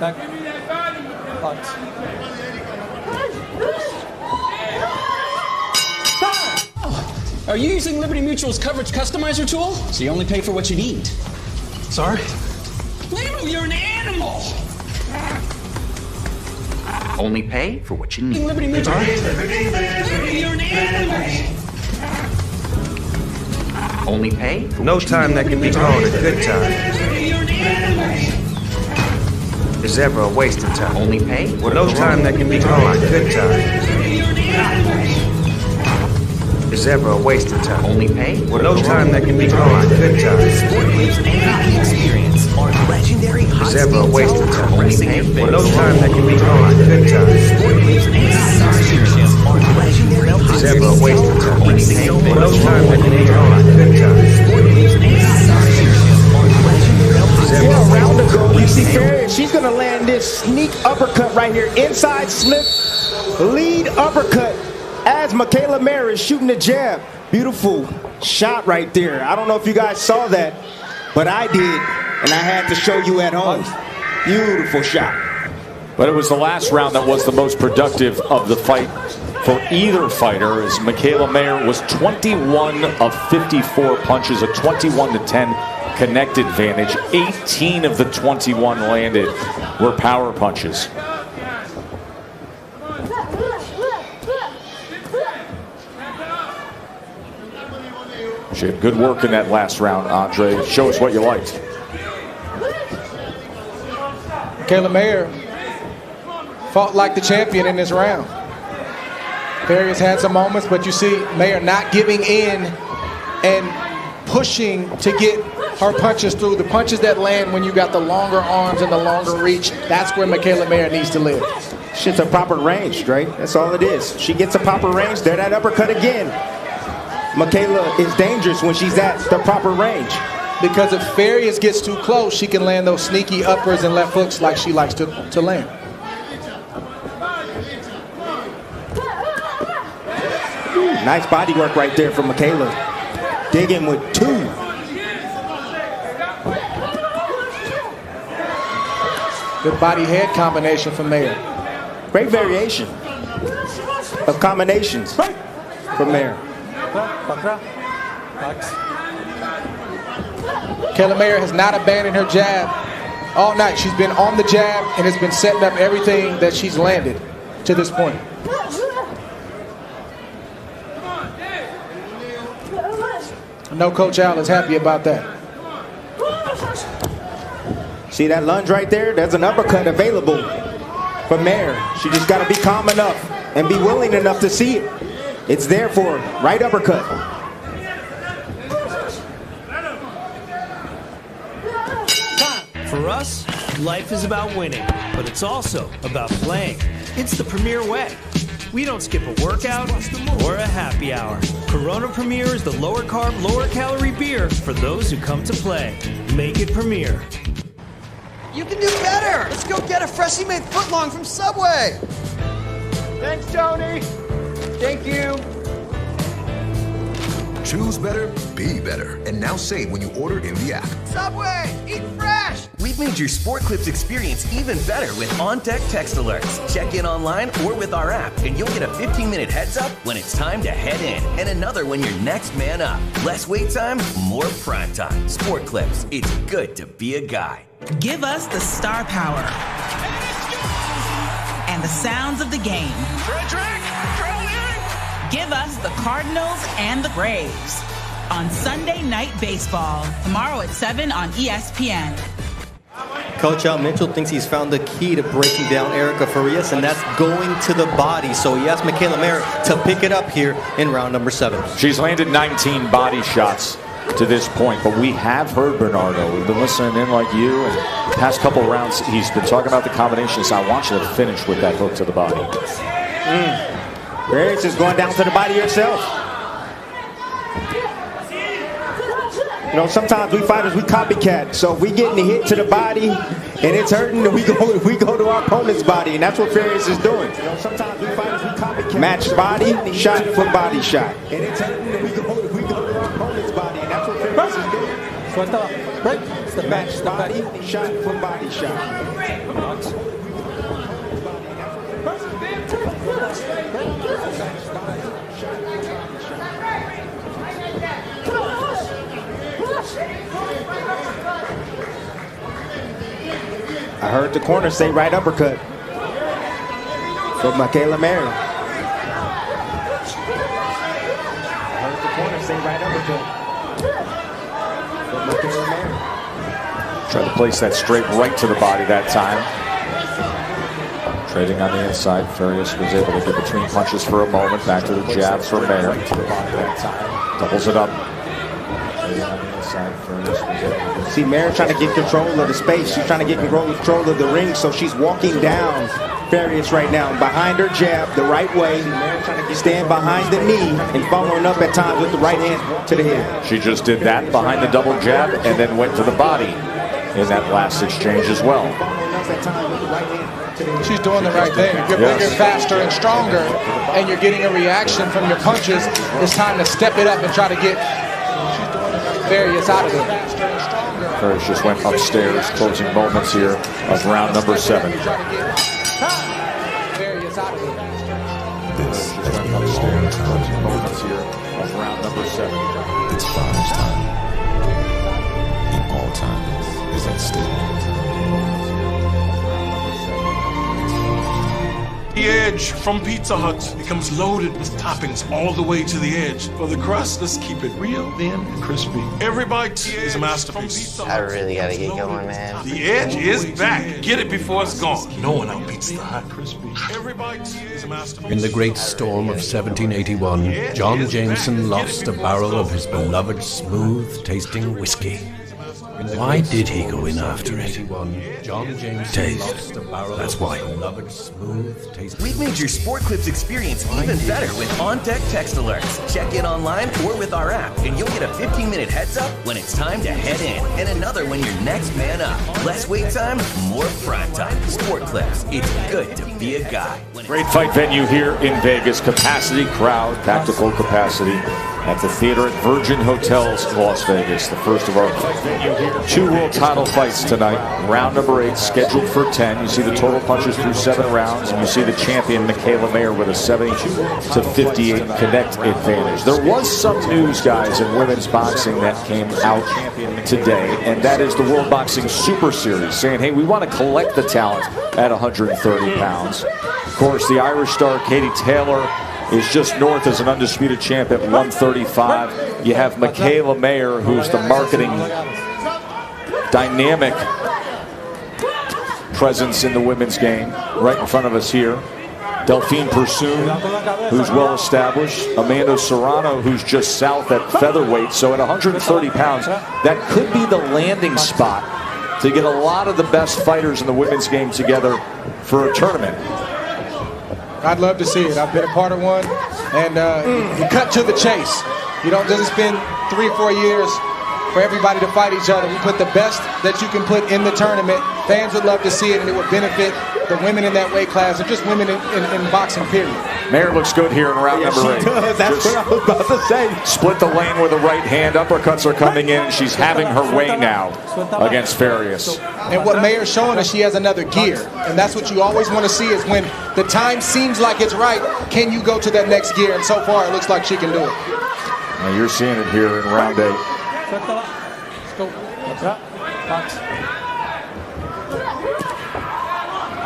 Back. Box. Are you using Liberty Mutual's coverage customizer tool? So you only pay for what you need. Sorry? Leo, you're an animal! Only pay for what you need. Liberty Mutual. Leo, you're an animal! Only pay for No time that can be called a good time is ever a waste of time. Only pay for No time that can be called a good time is ever a waste of time. Only pay for No time that can be called a good time Experience our legendary is ever a waste of time. Only pay for No time that can be called a good time is ever a waste of time. No time that can be called a good time is ever a A waste round of ago, time. you see Ferrier, she's going to land this sneak uppercut right here. Inside slip, lead uppercut as Michaela Mayer is shooting the jab. Beautiful shot right there. I don't know if you guys saw that, but I did, and I had to show you at home. Beautiful shot. But it was the last round that was the most productive of the fight for either fighter, as Michaela Mayer was 21 of 54 punches, a 21-10 connect advantage. 18 of the 21 landed were power punches. She had good work in that last round, Andre. Show us what you liked. Michaela Mayer fought like the champion in this round. Ferrier's had some moments, but you see Mayer not giving in and pushing to get her punches through. The punches that land when you got the longer arms and the longer reach, that's where Michaela Mayer needs to live. Shit's a proper range, right? That's all it is. She gets a proper range, there that uppercut again. Michaela is dangerous when she's at the proper range. Because if Ferrier gets too close, she can land those sneaky uppers and left hooks like she likes to land. Nice body work right there from Michaela. Digging with two. Good body-head combination from Mayer. Great variation of combinations from Mayer. Michaela Mayer has not abandoned her jab all night. She's been on the jab and has been setting up everything that she's landed to this point. I know Coach Al is happy about that. See that lunge right there? There's an uppercut available for Mayer. She just got to be calm enough and be willing enough to see it. It's there for her. Right uppercut. For us, life is about winning, but it's also about playing. It's the Premier way. We don't skip a workout or a happy hour. Corona Premier is the lower carb, lower calorie beer for those who come to play. Make it Premier. You can do better. Let's go get a freshly made footlong from Subway. Thanks, Tony. Thank you. Choose better, be better. And now save when you order in the app. Subway, eat fresh. We've made your Sport Clips experience even better with on-deck text alerts. Check in online or with our app, and you'll get a 15-minute heads up when it's time to head in, and another when you're next man up. Less wait time, more prime time. Sport Clips, it's good to be a guy. Give us the star power and the sounds of the game. Give us the Cardinals and the Braves on Sunday Night Baseball, tomorrow at 7 on ESPN. Coach Al Mitchell thinks he's found the key to breaking down Erica Farias, and that's going to the body. So he asked Michaela Mayer to pick it up here in round number 7. She's landed 19 body shots to this point, but we have heard Bernardo. We've been listening in like you, and the past couple rounds he's been talking about the combinations. I want you to finish with that hook to the body. Farias is going down to the body herself. You know, sometimes we fighters, we copycat. So if we getting the hit to the body and it's hurting, then we go to our opponent's body, and that's what Farias is doing. You know, sometimes we fighters, we copycat. Matched body, shot for body shot. And it's hurting, then we go to our opponent's body, and that's what Farias is doing. Matched body, shot for body shot. I heard the corner say right uppercut for Michaela Mayer. I heard the corner say right uppercut for Michaela Mayer. Tried to place that straight right to the body that time. Trading on the inside, Farias was able to get between punches for a moment. Back to the jab for Mayer. To the body that time. Doubles it up. Trading on the inside, Farias was able to See, Mayer trying to get control of the space. She's trying to get control of the ring, so she's walking down Farias right now. Behind her jab, the right way. Stand behind the knee and following up at times with the right hand to the head. She just did that behind the double jab and then went to the body in that last exchange as well. She's doing the right thing. If you're bigger, faster, and stronger, and you're getting a reaction from your punches, it's time to step it up and try to get Farias out of there. Farias just went upstairs, closing moments here of round number 7. Farias out of there. Just went upstairs, closing moments here of round number 7. It's Father's time. And all time is at stake. The edge from Pizza Hut becomes loaded with toppings all the way to the edge. For the crust, let's keep it real, thin, and crispy. Every bite is a masterpiece. I really gotta get going, man. The edge is back. Get it before it's gone. No one outbeats the Hut. Every bite is a masterpiece. In the great storm of 1781, John Jameson lost a barrel of his beloved smooth-tasting whiskey. Why did he go in after it? Taste. That's why. We've made your Sport Clips experience even better with on-deck text alerts. Check in online or with our app, and you'll get a 15-minute heads up when it's time to head in, and another when you're next man up. Less wait time, more prime time. Sport Clips. It's good to be a guy. Great fight venue here in Vegas. Capacity crowd, back to full capacity at the theater at Virgin Hotels, Las Vegas. The first of our 2 world title fights tonight. Round number 8 scheduled for 10. You see the total punches through 7 rounds, and you see the champion Michaela Mayer with a 70-58 connect advantage. There was some news, guys, in women's boxing that came out today, and that is the World Boxing Super Series saying, hey, we want to collect the talent at 130 pounds. Of course, the Irish star Katie Taylor is just north as an undisputed champ at 135. You have Michaela Mayer, who's the marketing dynamic presence in the women's game, right in front of us here. Delphine Pursoon, who's well established. Amanda Serrano, who's just south at featherweight. So at 130 pounds, that could be the landing spot to get a lot of the best fighters in the women's game together for a tournament. I'd love to see it. I've been a part of one, and you cut to the chase. You don't just spend 3 or 4 years for everybody to fight each other. We put the best that you can put in the tournament. Fans would love to see it, and it would benefit the women in that weight class, and just women in boxing, period. Mayer looks good here in round number 8. She does. That's what I was about to say. Split the lane with a right hand. Uppercuts are coming in. She's having her way now against Farias. And what Mayer's showing us, she has another gear. And that's what you always want to see, is when the time seems like it's right, can you go to that next gear? And so far, it looks like she can do it. Now you're seeing it here in round 8. Let's go. Box.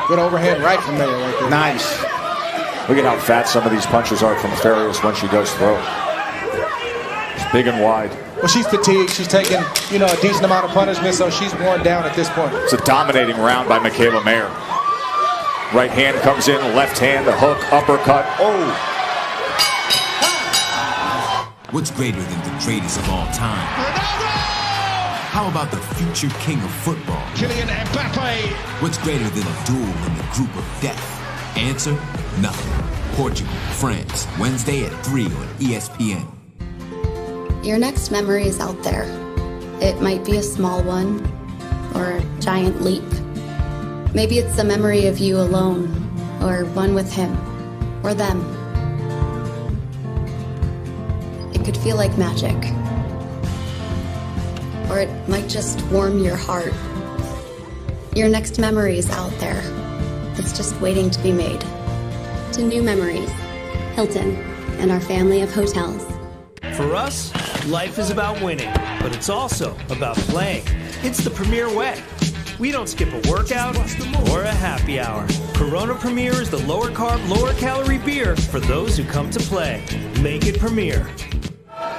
Good overhand right from Mayer right there. Nice. Look at how fat some of these punches are from Farias when she does throw. It's big and wide. Well, she's fatigued. She's taken, a decent amount of punishment, so she's worn down at this point. It's a dominating round by Michaela Mayer. Right hand comes in, left hand, the hook, uppercut. Oh! What's greater than the greatest of all time? How about the future king of football? Kylian Mbappe. What's greater than a duel in the group of death? Answer, nothing. Portugal, France, Wednesday at 3 on ESPN. Your next memory is out there. It might be a small one or a giant leap. Maybe it's a memory of you alone, or one with him or them. It could feel like magic. Or it might just warm your heart. Your next memory is out there. It's just waiting to be made. To new memories, Hilton and our family of hotels. For us, life is about winning, but it's also about playing. It's the premier way. We don't skip a workout or a happy hour. Corona Premier is the lower carb, lower calorie beer for those who come to play. Make it Premier.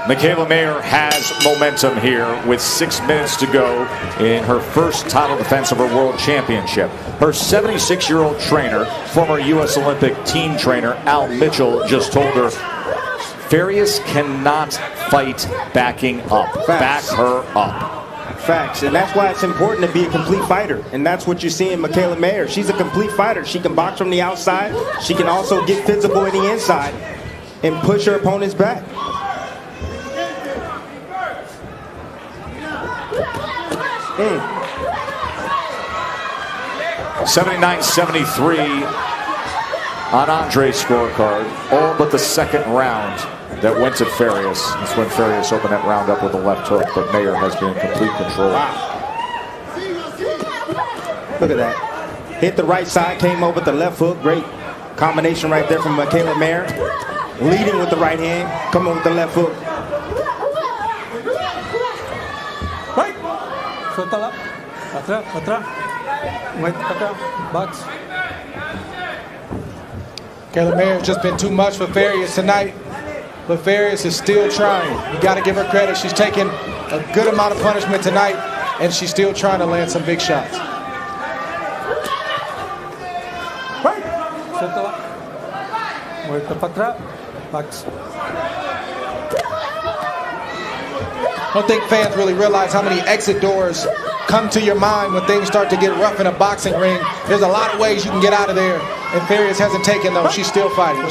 Mikaela Mayer has momentum here with 6 minutes to go in her first title defense of her world championship. Her 76-year-old trainer, former U.S. Olympic team trainer Al Mitchell, just told her, Farias cannot fight backing up. Facts. Back her up. Facts, and that's why it's important to be a complete fighter, and that's what you see in Mikaela Mayer. She's a complete fighter. She can box from the outside. She can also get physical in the inside and push her opponents back. 79-73 on Andre's scorecard, all but the second round that went to Farias. That's when Farias opened that round up with a left hook, but Mayer has been in complete control. Wow. Look at that. Hit the right side, came over with the left hook. Great combination right there from Mikaela Mayer. Leading with the right hand, coming with the left hook. Right. Suéltala. Atrás, atrás. Muévete para acá. Box. Mikaela Mayer has just been too much for Farias tonight, but Farias is still trying. You got to give her credit. She's taken a good amount of punishment tonight, and she's still trying to land some big shots. Right. Suéltala. Muévete para atrás. Box. I don't think fans really realize how many exit doors come to your mind when things start to get rough in a boxing ring. There's a lot of ways you can get out of there, and Farias hasn't taken those. She's still fighting.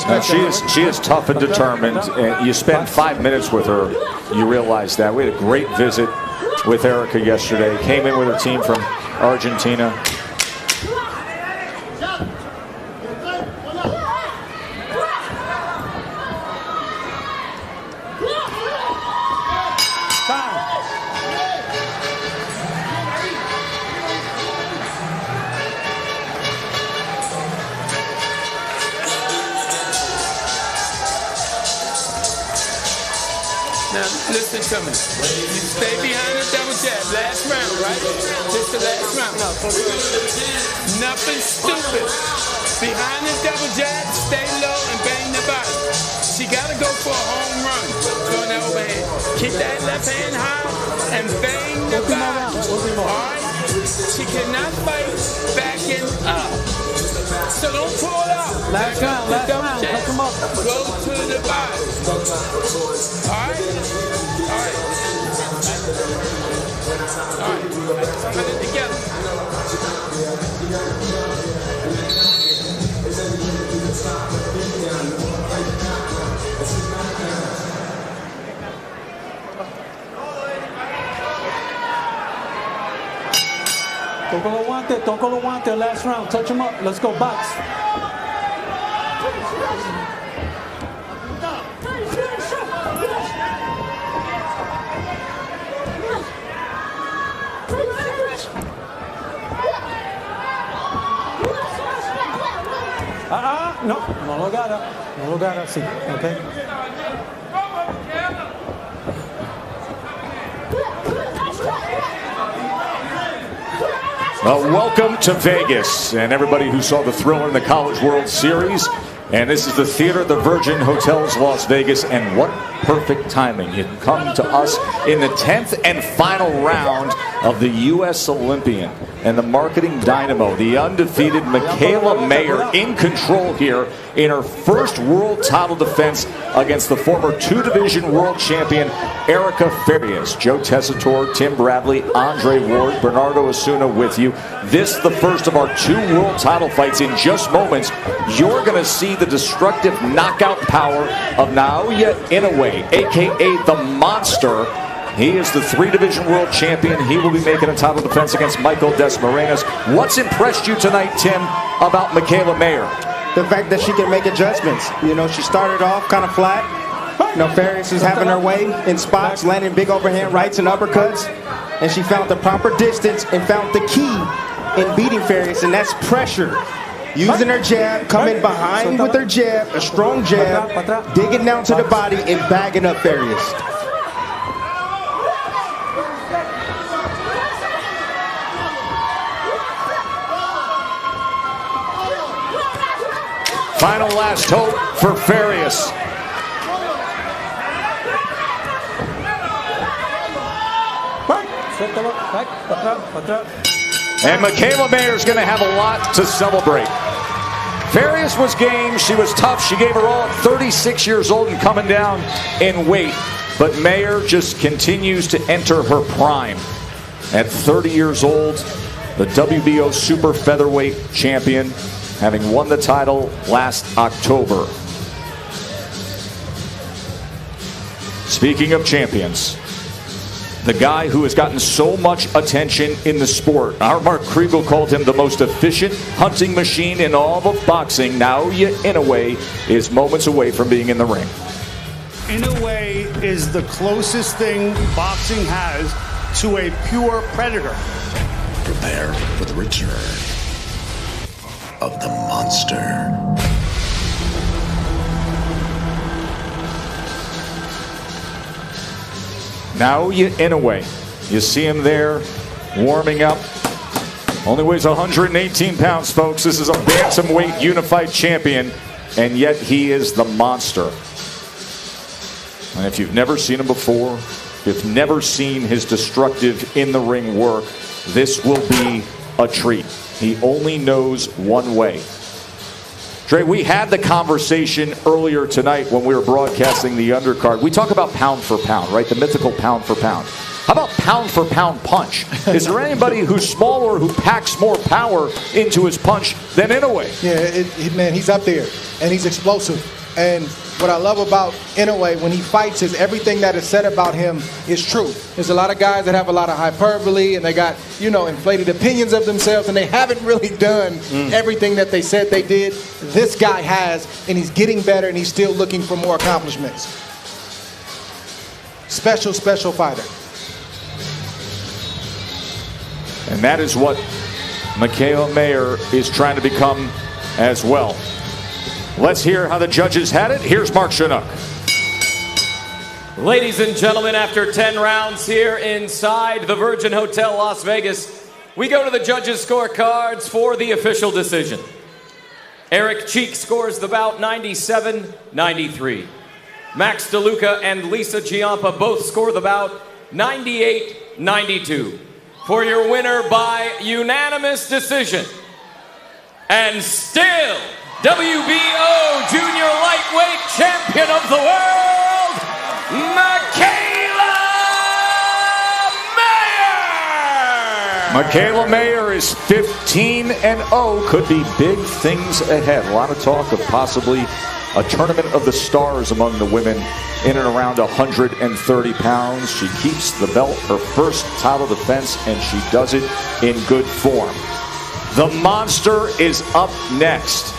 She is tough and determined. And you spend 5 minutes with her, you realize that. We had a great visit with Erica yesterday. Came in with her team from Argentina. Now, listen to me. You stay behind the double jab. Last round, right? This the last round. Nothing stupid. Behind the double jab, stay low and bang the body. She got to go for a home run. Throwing that overhand. Keep that left hand high and bang the body. All right? She cannot fight backing up. So don't pull it out. Last round, last round. Touch him up. Go to the body. All right? All right. All right. Let's put it together. Toco lo guante, last round. Touch him up. Let's go box. No, no lo gana así, okay? Welcome to Vegas, and everybody who saw the thrill in the College World Series. And this is the Theater, the Virgin Hotels, Las Vegas, and what perfect timing. You can come to us in the 10th and final round of the U.S. Olympian and the marketing dynamo, the undefeated Mikaela Mayer, in control here in her first world title defense against the former two-division world champion Erica Farias. Joe Tessitore, Tim Bradley, Andre Ward, Bernardo Osuna with you. This, the first of our two world title fights. In just moments, you're going to see the destructive knockout power of Naoya Inoue, a.k.a. the Monster. He is the three-division world champion. He will be making a title defense against Michael dASMARINAS. What's impressed you tonight, Tim, about Mikaela Mayer? The fact that she can make adjustments. You know, she started off kind of flat. You know, Farias is having her way in spots, landing big overhand rights and uppercuts. And she found the proper distance and found the key in beating Farias, and that's pressure. Using her jab, coming behind with her jab, a strong jab, digging down to the body and bagging up Farias. Final last hope for Farias. And Michaela Mayer's going to have a lot to celebrate. Farias was game. She was tough. She gave her all at 36 years old and coming down in weight. But Mayer just continues to enter her prime. At 30 years old, the WBO Super Featherweight champion, having won the title last October. Speaking of champions, the guy who has gotten so much attention in the sport. Our Mark Kriegel called him the most efficient hunting machine in all of boxing. Naoya Inoue is moments away from being in the ring. Inoue is the closest thing boxing has to a pure predator. Prepare for the return of the monster. Naoya Inoue. You see him there warming up. Only weighs 118 pounds, folks. This is a bantamweight unified champion, and yet he is the monster. And if you've never seen him before, if you've never seen his destructive in-the-ring work, this will be a treat. He only knows one way. Dre, we had the conversation earlier tonight when we were broadcasting the undercard. We talk about pound for pound, right? The mythical pound for pound. How about pound for pound punch? Is there anybody who's smaller who packs more power into his punch than Inoue? Yeah, man, he's up there, and he's explosive. And what I love about Inoue when he fights is everything that is said about him is true. There's a lot of guys that have a lot of hyperbole and they got, inflated opinions of themselves and they haven't really done everything that they said they did. This guy has, and he's getting better and he's still looking for more accomplishments. Special, special fighter. And that is what Michaela Mayer is trying to become as well. Let's hear how the judges had it. Here's Mark Chinook. Ladies and gentlemen, after 10 rounds here inside the Virgin Hotel Las Vegas, we go to the judges' scorecards for the official decision. Eric Cheek scores the bout 97-93. Max DeLuca and Lisa Giampa both score the bout 98-92. For your winner by unanimous decision, and still WBO Junior Lightweight Champion of the World, Michaela Mayer! Michaela Mayer is 15-0. Could be big things ahead. A lot of talk of possibly a tournament of the stars among the women in and around 130 pounds. She keeps the belt, her first title defense, and she does it in good form. The monster is up next.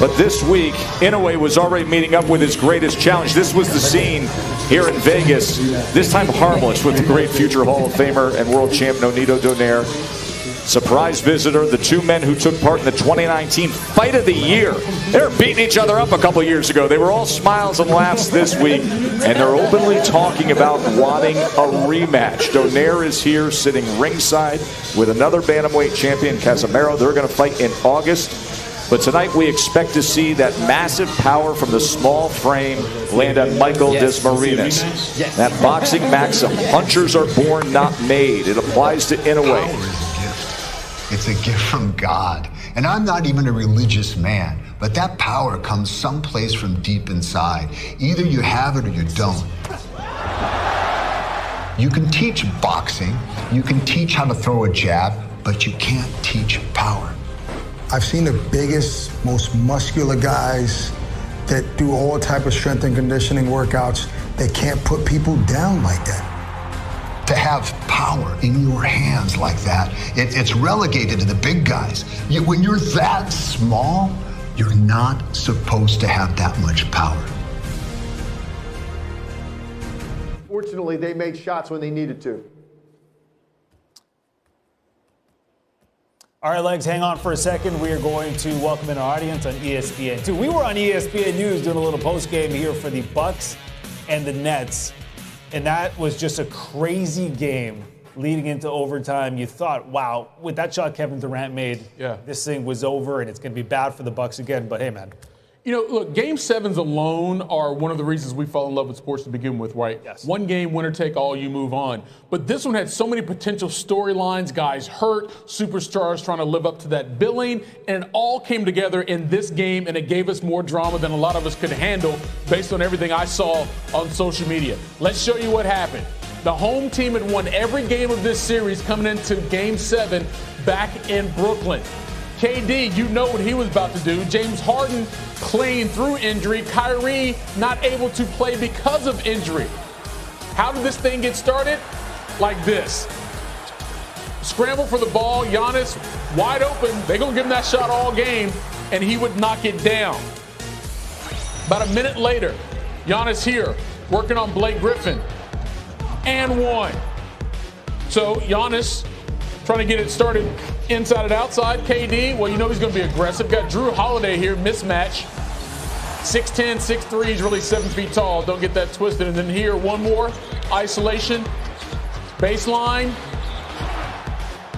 But this week, Inoue was already meeting up with his greatest challenge. This was the scene here in Vegas, this time harmless, with the great future Hall of Famer and world champ Nonito Donaire. Surprise visitor, the two men who took part in the 2019 Fight of the Year. They were beating each other up a couple years ago. They were all smiles and laughs this week, and they're openly talking about wanting a rematch. Donaire is here sitting ringside with another bantamweight champion, Casimero. They're going to fight in August. But tonight we expect to see that massive power from the small frame land on Michael dASMARINAS. Yes. That boxing maxim, punchers are born, not made. It applies to Inoue. Power is a gift. It's a gift from God. And I'm not even a religious man, but that power comes someplace from deep inside. Either you have it or you don't. You can teach boxing, you can teach how to throw a jab, but you can't teach power. I've seen the biggest, most muscular guys that do all type of strength and conditioning workouts. They can't put people down like that. To have power in your hands like that, it's relegated to the big guys. When you're that small, you're not supposed to have that much power. Fortunately, they made shots when they needed to. All right, Legs, hang on for a second. We are going to welcome in our audience on ESPN2. We were on ESPN News doing a little post-game here for the Bucks and the Nets, and that was just a crazy game leading into overtime. You thought, wow, with that shot Kevin Durant made, this thing was over, and it's going to be bad for the Bucks again. But, hey, man. You know, look, Game 7s alone are one of the reasons we fell in love with sports to begin with, right? Yes. One game, winner take all, you move on. But this one had so many potential storylines, guys hurt, superstars trying to live up to that billing, and it all came together in this game, and it gave us more drama than a lot of us could handle based on everything I saw on social media. Let's show you what happened. The home team had won every game of this series coming into Game 7 back in Brooklyn. KD, you know what he was about to do. James Harden playing through injury. Kyrie not able to play because of injury. How did this thing get started? Like this. Scramble for the ball. Giannis wide open. They're going to give him that shot all game, and he would knock it down. About a minute later, Giannis here working on Blake Griffin. And one. So Giannis trying to get it started inside and outside. KD, well, you know he's going to be aggressive. Got Drew Holiday here, mismatch. 6'10", 6'3", he's really 7 feet tall. Don't get that twisted. And then here, one more. Isolation. Baseline.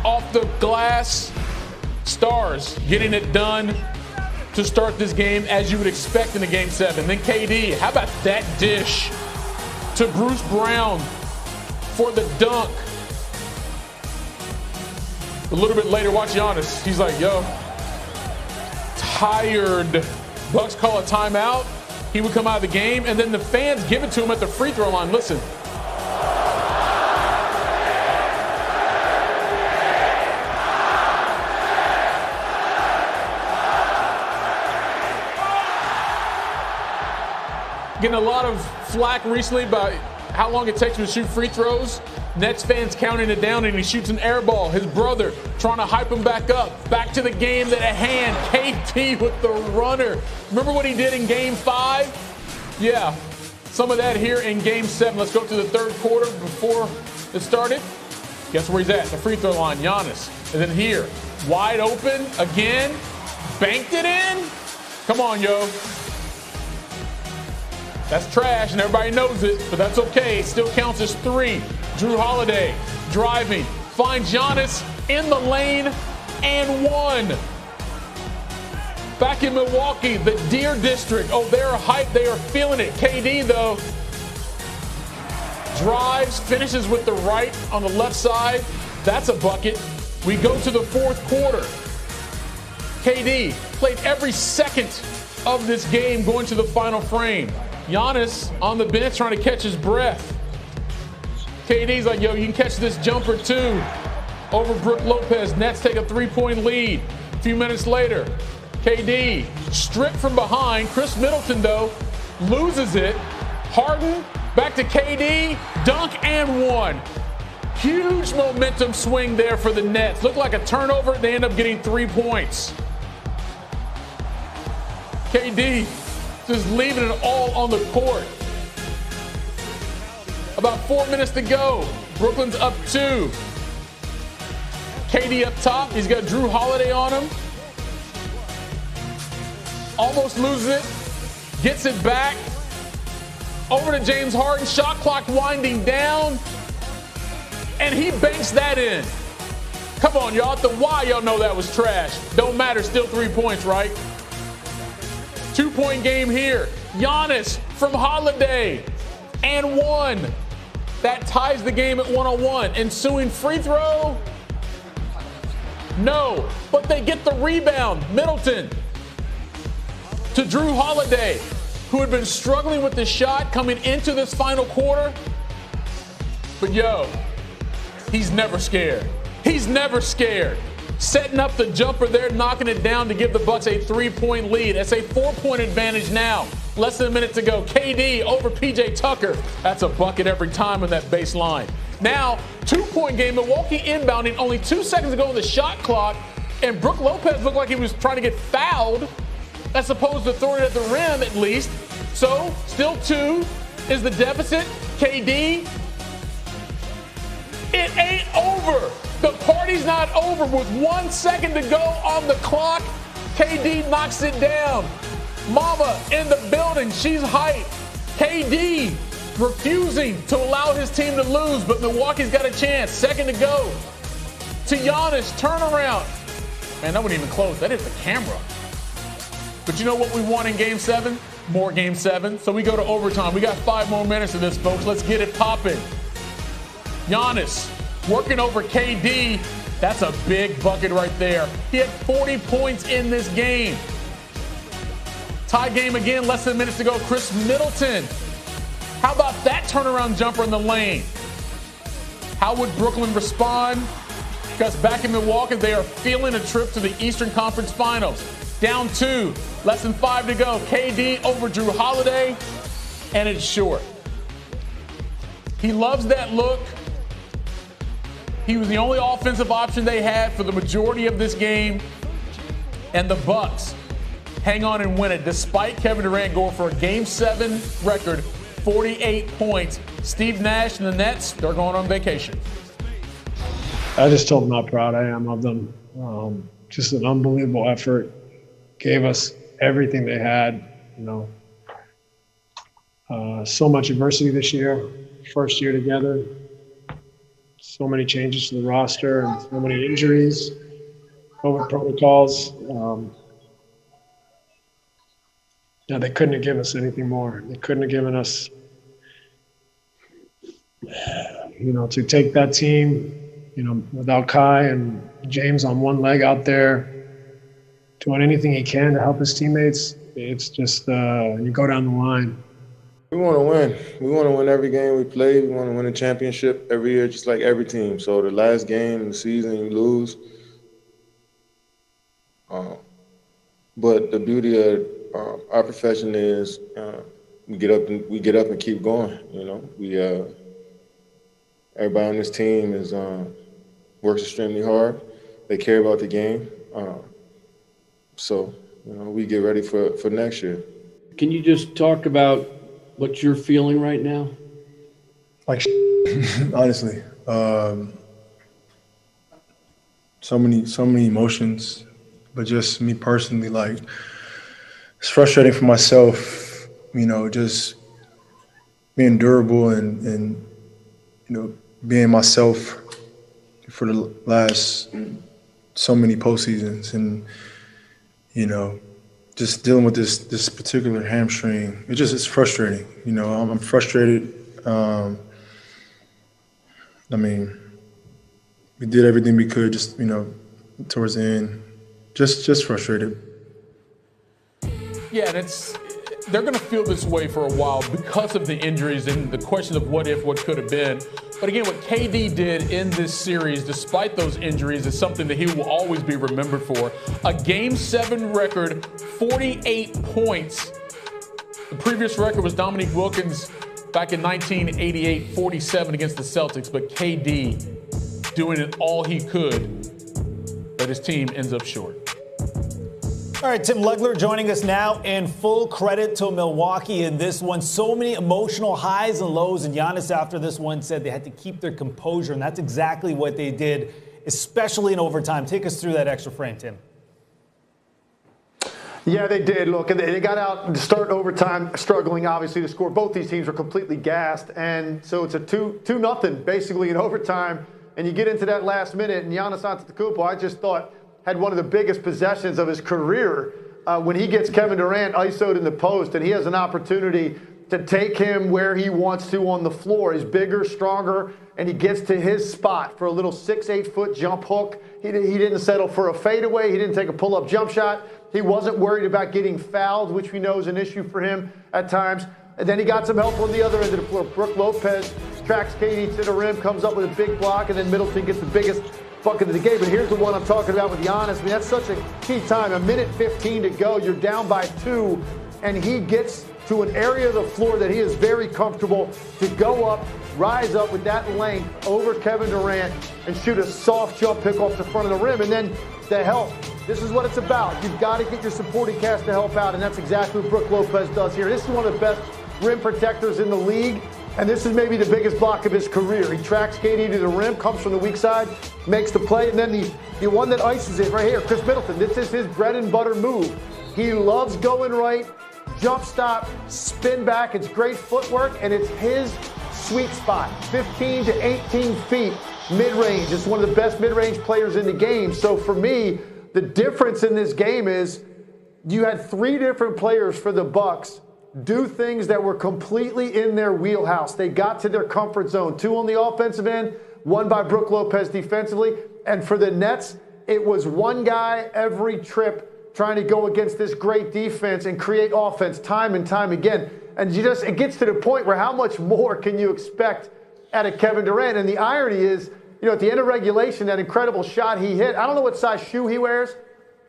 Off the glass. Stars getting it done to start this game as you would expect in a Game 7. Then KD, how about that dish to Bruce Brown for the dunk. A little bit later, watch Giannis. He's like, yo, tired. Bucks call a timeout. He would come out of the game, and then the fans give it to him at the free throw line. Listen. Getting a lot of flack recently about how long it takes him to shoot free throws. Nets fans counting it down, and he shoots an air ball. His brother trying to hype him back up. Back to the game at hand. KD with the runner. Remember what he did in Game 5? Yeah, some of that here in Game 7. Let's go to the third quarter before it started. Guess where he's at? The free throw line, Giannis. And then here, wide open again. Banked it in. Come on, yo. That's trash, and everybody knows it, but that's okay. It still counts as 3. Drew Holiday driving, finds Giannis in the lane, and 1. Back in Milwaukee, the Deer District. Oh, they're hyped. They are feeling it. KD, though, drives, finishes with the right on the left side. That's a bucket. We go to the fourth quarter. KD played every second of this game going to the final frame. Giannis on the bench trying to catch his breath. KD's like, yo, you can catch this jumper too. Over Brook Lopez. Nets take a 3-point lead. A few minutes later, KD stripped from behind. Chris Middleton, though, loses it. Harden back to KD. Dunk and 1. Huge momentum swing there for the Nets. Looked like a turnover. They end up getting 3 points. KD just leaving it all on the court. About 4 minutes to go. Brooklyn's up 2. KD up top. He's got Drew Holiday on him. Almost loses it. Gets it back. Over to James Harden. Shot clock winding down. And he banks that in. Come on, y'all. At the Y, y'all know that was trash. Don't matter. Still 3 points, right? 2-point game here. Giannis from Holiday. And 1. That ties the game at 1-1. Ensuing free throw. No. But they get the rebound. Middleton to Drew Holiday, who had been struggling with the shot coming into this final quarter. But yo, he's never scared. He's never scared. Setting up the jumper there, knocking it down to give the Bucks a 3-point lead. That's a 4-point advantage now. Less than a minute to go. KD over PJ Tucker. That's a bucket every time on that baseline. Now, 2-point game. Milwaukee inbounding. Only 2 seconds to go on the shot clock. And Brook Lopez looked like he was trying to get fouled as opposed to throwing it at the rim at least. So, still 2 is the deficit. KD. It ain't over. The party's not over. With 1 second to go on the clock, KD knocks it down. Mama in the building. She's hyped. KD refusing to allow his team to lose, but Milwaukee's got a chance. Second to go. To Giannis, turnaround. Man, that wasn't even close. That hit the camera. But you know what we want in Game 7? More Game 7. So we go to overtime. We got 5 more minutes of this, folks. Let's get it popping. Giannis working over KD. That's a big bucket right there. He had 40 points in this game. Tie game again, less than minutes to go. Chris Middleton. How about that turnaround jumper in the lane? How would Brooklyn respond? Because back in Milwaukee, they are feeling a trip to the Eastern Conference Finals. Down 2, less than 5 to go. KD over Drew Holiday, and it's short. He loves that look. He was the only offensive option they had for the majority of this game. And the Bucks hang on and win it, despite Kevin Durant going for a Game 7 record, 48 points. Steve Nash and the Nets, they're going on vacation. I just told them how proud I am of them. Just an unbelievable effort. Gave us everything they had, so much adversity this year, first year together, so many changes to the roster and so many injuries, COVID protocols. They couldn't have given us anything more. They couldn't have given us, to take that team, without Kai and James on one leg out there, doing anything he can to help his teammates. It's just, you go down the line. We want to win. We want to win every game we play. We want to win a championship every year, just like every team. So the last game of the season, you lose. But the beauty of our profession is we get up and keep going. Everybody on this team works extremely hard. They care about the game. So we get ready for next year. Can you just talk about what you're feeling right now? Like honestly, so many emotions, but just me personally, like it's frustrating for myself, just being durable and being myself for the last so many postseasons, and just dealing with this particular hamstring. It's frustrating. I'm frustrated. We did everything we could, just towards the end. Just frustrated. Yeah, and they're going to feel this way for a while because of the injuries and the question of what if, what could have been. But again, what KD did in this series, despite those injuries, is something that he will always be remembered for. A Game 7 record, 48 points. The previous record was Dominique Wilkins back in 1988, 47 against the Celtics. But KD doing it all he could, but his team ends up short. All right, Tim Legler joining us now, and full credit to Milwaukee in this one. So many emotional highs and lows, and Giannis after this one said they had to keep their composure, and that's exactly what they did, especially in overtime. Take us through that extra frame, Tim. Yeah, they did. Look, they got out to start overtime struggling, obviously, to score. Both these teams were completely gassed, and so it's a 2-0 basically in overtime, and you get into that last minute, and Giannis Antetokounmpo, I just thought, had one of the biggest possessions of his career when he gets Kevin Durant ISO'd in the post, and he has an opportunity to take him where he wants to on the floor. He's bigger, stronger, and he gets to his spot for a little 6-8-foot jump hook. He didn't settle for a fadeaway. He didn't take a pull-up jump shot. He wasn't worried about getting fouled, which we know is an issue for him at times. And then he got some help on the other end of the floor. Brook Lopez tracks KD to the rim, comes up with a big block, and then Middleton gets the biggest bucket of the game. But here's the one I'm talking about with Giannis. I mean, that's such a key time. 1:15 to go. You're down by 2, and he gets to an area of the floor that he is very comfortable to go up, rise up with that length over Kevin Durant, and shoot a soft jump pick off the front of the rim. And then the help. This is what it's about. You've got to get your supporting cast to help out, and that's exactly what Brook Lopez does here. This is one of the best rim protectors in the league. And this is maybe the biggest block of his career. He tracks KD to the rim, comes from the weak side, makes the play, and then the one that ices it right here, Chris Middleton. This is his bread and butter move. He loves going right, jump stop, spin back. It's great footwork, and it's his sweet spot. 15 to 18 feet mid-range. It's one of the best mid-range players in the game. So for me, the difference in this game is you had 3 different players for the Bucks do things that were completely in their wheelhouse. They got to their comfort zone. 2 on the offensive end, 1 by Brook Lopez defensively. And for the Nets, it was 1 guy every trip trying to go against this great defense and create offense time and time again. And it gets to the point where how much more can you expect out of Kevin Durant? And the irony is, at the end of regulation, that incredible shot he hit, I don't know what size shoe he wears.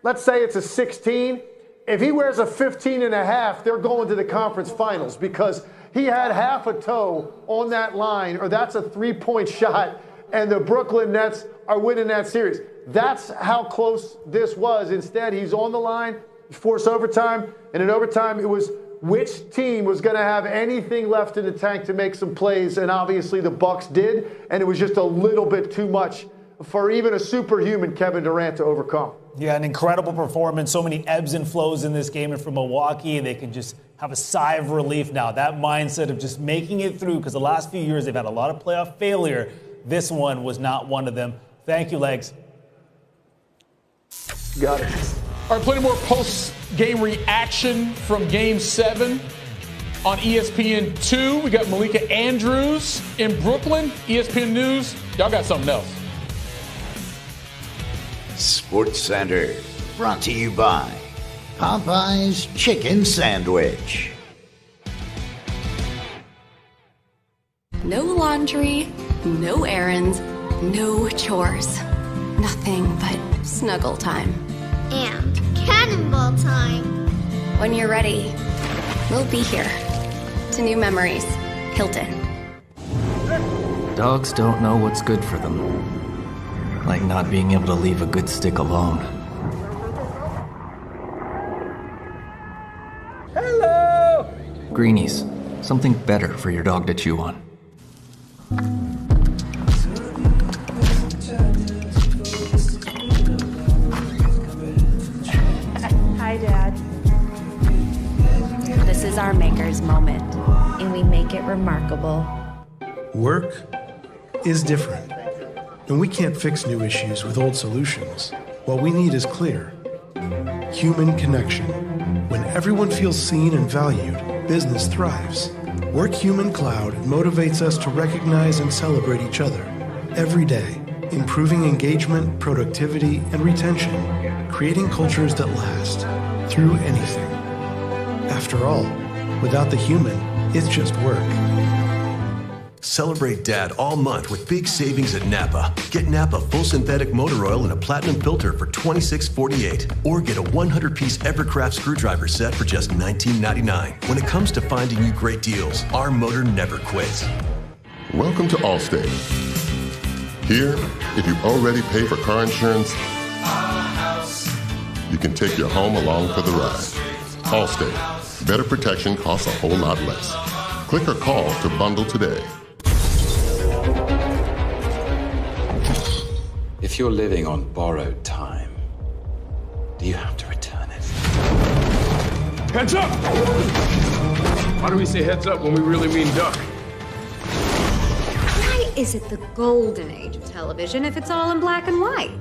Let's say it's a 16. If he wears a 15 and a half, they're going to the conference finals because he had half a toe on that line, or that's a 3-point shot, and the Brooklyn Nets are winning that series. That's how close this was. Instead, he's on the line, forced overtime, and in overtime, it was which team was going to have anything left in the tank to make some plays, and obviously the Bucks did, and it was just a little bit too much for even a superhuman Kevin Durant to overcome. Yeah, an incredible performance. So many ebbs and flows in this game. And for Milwaukee, they can just have a sigh of relief now. That mindset of just making it through, because the last few years they've had a lot of playoff failure. This one was not one of them. Thank you, Legs. Got it. All right, plenty more post-game reaction from Game 7 on ESPN2. We got Malika Andrews in Brooklyn. ESPN News, y'all got something else. Sports Center, brought to you by Popeye's Chicken Sandwich. No laundry, no errands, no chores. Nothing but snuggle time. And cannonball time. When you're ready, we'll be here. To new memories, Hilton. Dogs don't know what's good for them. Like not being able to leave a good stick alone. Hello! Greenies, something better for your dog to chew on. Hi, Dad. This is our maker's moment, and we make it remarkable. Work is different. And we can't fix new issues with old solutions. What we need is clear. Human connection. When everyone feels seen and valued, business thrives. Work Human Cloud motivates us to recognize and celebrate each other every day, improving engagement, productivity, and retention, creating cultures that last through anything. After all, without the human, it's just work. Celebrate Dad all month with big savings at Napa. Get Napa full synthetic motor oil and a platinum filter for $26.48. Or get a 100-piece Evercraft screwdriver set for just $19.99. When it comes to finding you great deals, our motor never quits. Welcome to Allstate. Here, if you already pay for car insurance, you can take your home along for the ride. Allstate. Better protection costs a whole lot less. Click or call to bundle today. If you're living on borrowed time, do you have to return it? Heads up! Why do we say heads up when we really mean duck? Why is it the golden age of television if it's all in black and white?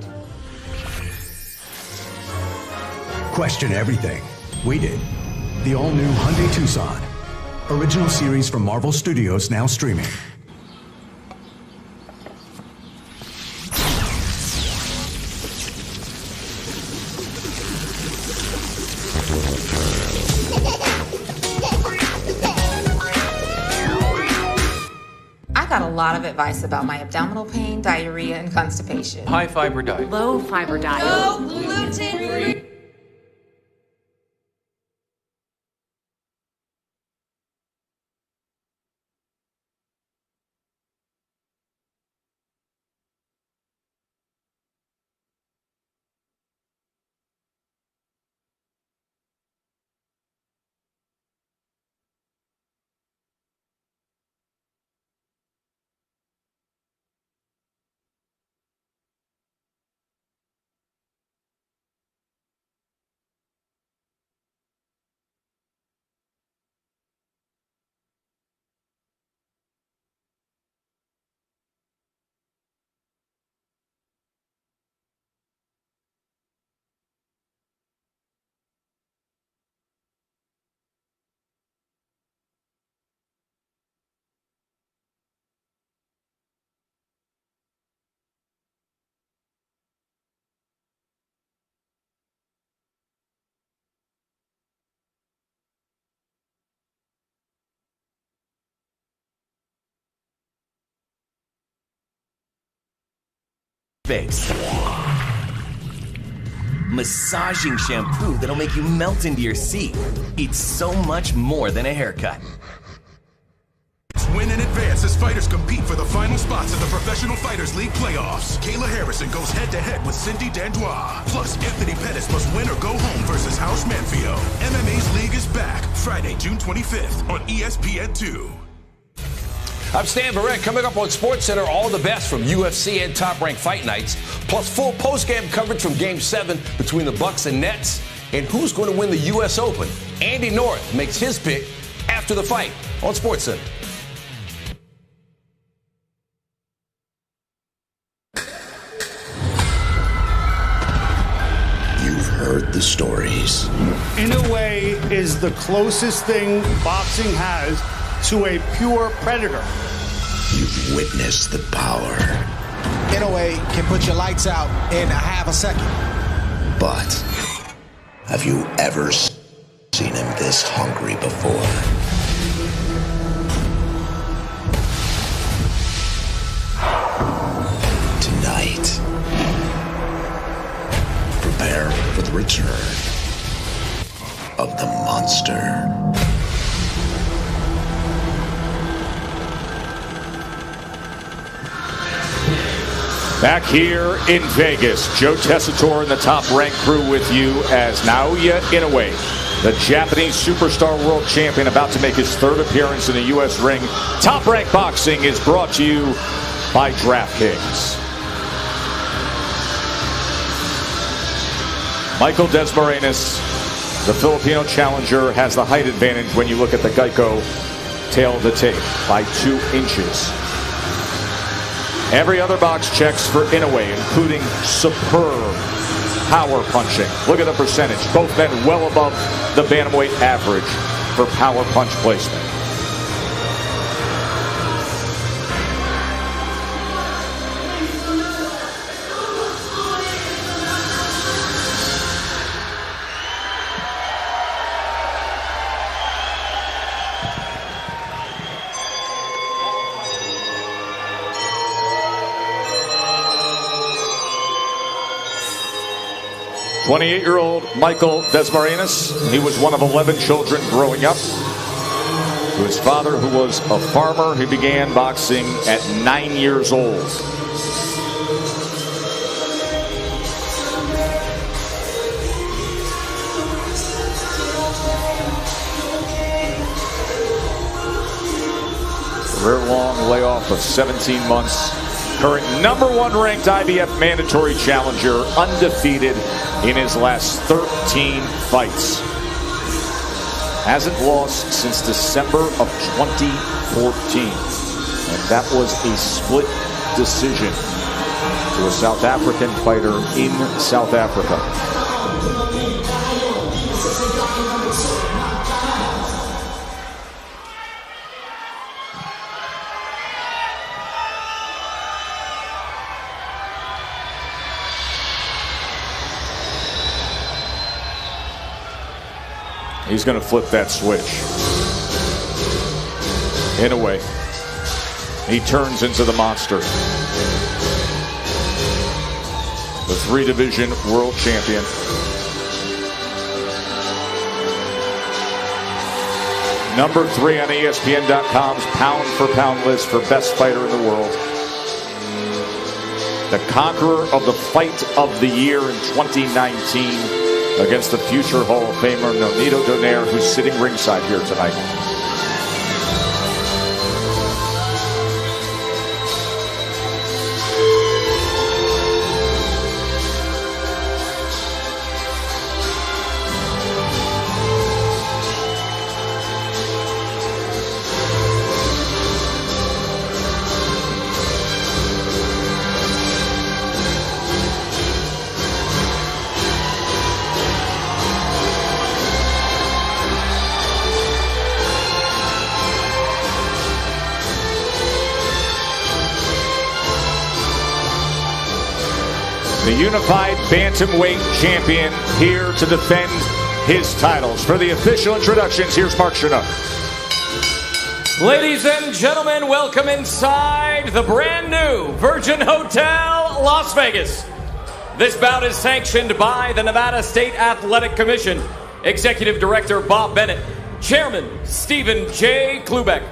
Question everything. We did. The all-new Hyundai Tucson. Original series from Marvel Studios now streaming. I got a lot of advice about my abdominal pain, diarrhea, and constipation. High fiber diet. Low fiber diet. Low gluten. face. Massaging shampoo that'll make you melt into your seat. It's so much more than a haircut. Win in advance as fighters compete for the final spots in the Professional Fighters League playoffs. Kayla Harrison goes head-to-head with Cindy Dandois. Plus, Anthony Pettis must win or go home versus House Manfio. MMA's League is back Friday, June 25th on ESPN2. I'm Stan Barrett. Coming up on SportsCenter, all the best from UFC and top-ranked fight nights, plus full post-game coverage from Game 7 between the Bucks and Nets, and who's going to win the U.S. Open. Andy North makes his pick after the fight on SportsCenter. You've heard the stories. Inoue is the closest thing boxing has to a pure predator. You've witnessed the power. Inoue can put your lights out in a half a second. But have you ever seen him this hungry before? Tonight, prepare for the return of the monster. Back here in Vegas, Joe Tessitore and the top-ranked crew with you as Naoya Inoue, the Japanese superstar world champion, about to make his third appearance in the U.S. ring. Top Rank Boxing is brought to you by DraftKings. Michael Desmarinas, the Filipino challenger, has the height advantage when you look at the Geico tail of the tape by 2 inches. Every other box checks for Inoue, including superb power punching. Look at the percentage. Both men well above the bantamweight average for power punch placement. "28-year-old Michael Desmarinas, he was one of 11 children growing up. To his father, who was a farmer, he began boxing at 9 years old. Career long layoff of 17 months. Current #1 ranked IBF mandatory challenger, undefeated in his last 13 fights. Hasn't lost since December of 2014. And that was a split decision to a South African fighter in South Africa. He's going to flip that switch. Inoue. He turns into the monster. The 3-division world champion. Number 3 on ESPN.com's pound-for-pound list for best fighter in the world. The conqueror of the fight of the year in 2019. Against the future Hall of Famer Nonito Donaire, who's sitting ringside here tonight. The unified bantamweight champion here to defend his titles. For the official introductions, here's Mark Chinook. Ladies and gentlemen, welcome inside the brand new Virgin Hotel Las Vegas. This bout is sanctioned by the Nevada State Athletic Commission. Executive Director Bob Bennett. Chairman Stephen J. Klubeck.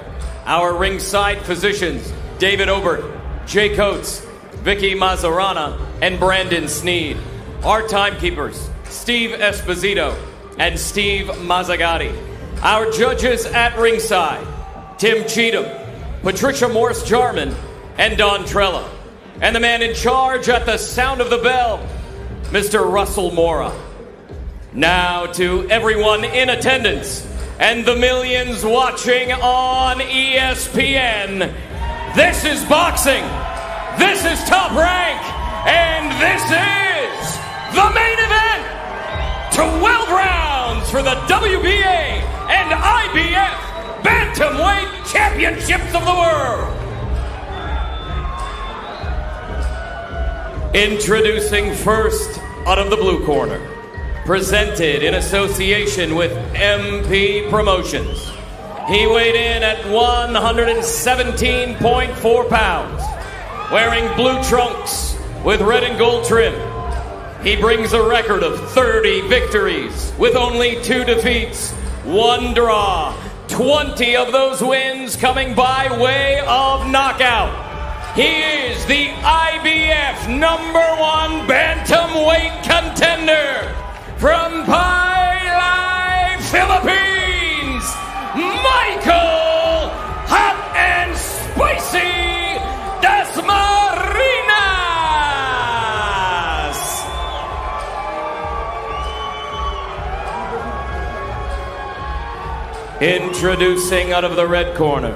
Our ringside physicians David Obert, Jay Coates, Vicky Mazzarana, and Brandon Sneed. Our timekeepers Steve Esposito and Steve Mazzagatti. Our judges at ringside Tim Cheatham, Patricia Morse-Jarman, and Don Trella. And the man in charge at the sound of the bell, Mr. Russell Mora. Now to everyone in attendance and the millions watching on ESPN, this is boxing, this is Top Rank, and this is the main event. 12 rounds for the WBA and IBF Bantamweight Championships of the World. Introducing first out of the blue corner, presented in association with MP Promotions. He weighed in at 117.4 pounds, wearing blue trunks with red and gold trim. He brings a record of 30 victories with only 2 defeats, 1 draw, 20 of those wins coming by way of knockout. He is the IBF #1 bantamweight contender from Pailay, Philippines, Michael Hot and Spicy dASMARINAS. Introducing out of the red corner,